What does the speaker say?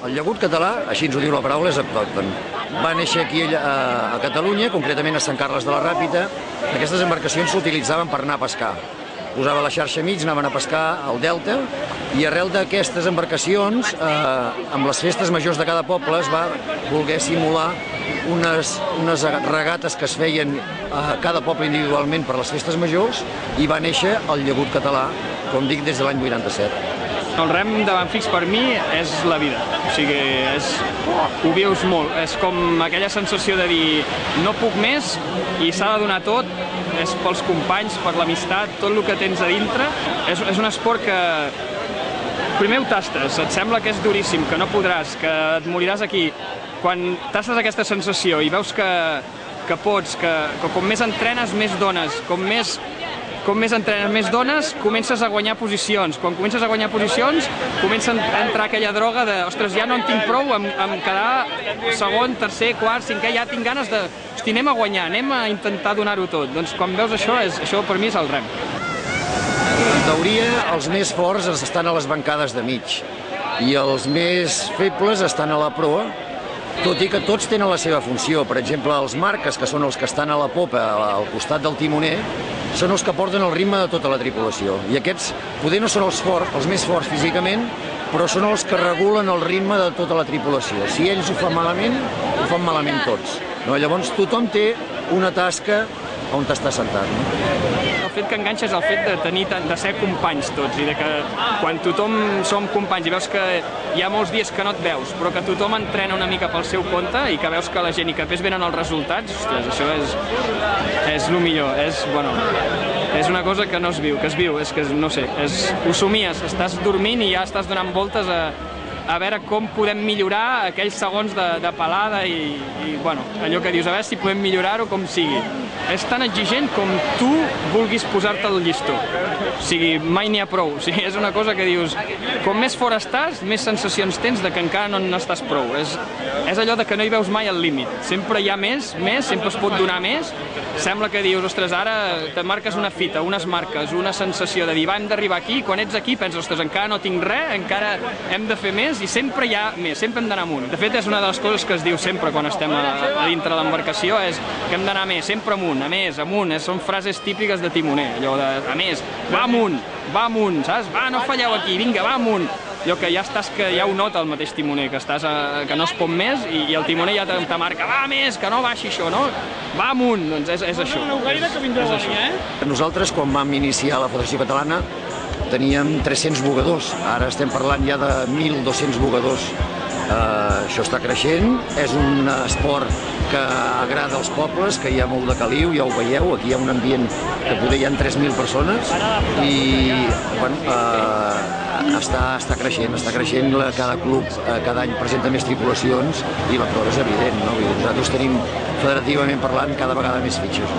El llagut català, així ens ho diu la paraula, és autòcton. Va néixer aquí a Catalunya, concretament a Sant Carles de la Ràpita. Aquestes embarcacions s'utilitzaven per anar a pescar. Posava la xarxa mig, anaven a pescar al delta, i arrel d'aquestes embarcacions, amb les festes majors de cada poble, es va voler simular unes regates que es feien a cada poble individualment per les festes majors, i va néixer el llagut català, com dic, des de l'any 87. El rem de Banfix per mi és la vida, o sigui, ho vius molt, és com aquella sensació de dir no puc més i s'ha de donar tot, és pels companys, per l'amistat, tot el que tens a dintre. És un esport que primer ho tastes, et sembla que és duríssim, que no podràs, que et moriràs aquí. Quan tastes aquesta sensació i veus que pots, que com més entrenes més dones, com més entrenes més dones, comences a guanyar posicions. Quan comences a guanyar posicions, comença a entrar aquella droga de ostres, ja no en tinc prou amb quedar segon, tercer, quart, cinquè, ja tinc ganes de hosti, anem a guanyar, anem a intentar donar-ho tot. Doncs quan veus això per mi és el rem. En teoria, els més forts estan a les bancades de mig i els més febles estan a la proa, tot i que tots tenen la seva funció. Per exemple, els marques, que són els que estan a la popa, al costat del timoner, són els que porten el ritme de tota la tripulació. I aquests poder no són els més forts físicament, però són els que regulen el ritme de tota la tripulació. Si ells ho fan malament tots. Llavors tothom té una tasca on t'està sentat. El fet que enganxa és el fet de ser companys tots, i que quan tothom som companys i veus que hi ha molts dies que no et veus, però que tothom entrena una mica pel seu compte i que veus que la gent i que després venen els resultats, ostres, això és el millor, és una cosa que no es viu, que es viu, és que no sé, ho somies, estàs dormint i ja estàs donant voltes a veure com podem millorar aquells segons de pelada i allò que dius, a veure si podem millorar-ho com sigui. És tan exigent com tu vulguis posar-te al llistó. O sigui, mai n'hi ha prou. O sigui, és una cosa que dius, com més fora estàs, més sensacions tens de que encara no n'estàs prou. És allò de que no hi veus mai el límit. Sempre hi ha més, sempre es pot donar més. Sembla que dius, ostres, ara te marques una fita, unes marques, una sensació de dir, hem d'arribar aquí, quan ets aquí penses, ostres, encara no tinc res, encara hem de fer més, i sempre hi ha més, sempre hem d'anar amunt. De fet, és una de les coses que es diu sempre quan estem a dintre de l'embarcació, és que hem d'anar més, sempre amunt, a més, amunt. Són frases típiques de timoner, allò de, a més, va amunt, saps? Va, no falleu aquí, vinga, va amunt. Allò que ja estàs, que ja ho nota el mateix timoner, que no es pot més, i el timoner ja te marca, va més, que no baixi això, no? Va amunt, doncs és això. Nosaltres, quan vam iniciar la Federació Catalana, teníem 300 bugadors, ara estem parlant ja de 1.200 bugadors. Això està creixent, és un esport que agrada als pobles, que hi ha molt de caliu, ja ho veieu, aquí hi ha un ambient que poder hi ha 3.000 persones i està creixent, cada club cada any presenta més tripulacions i la prova és evident, no? Nosaltres tenim federativament parlant cada vegada més fitxes.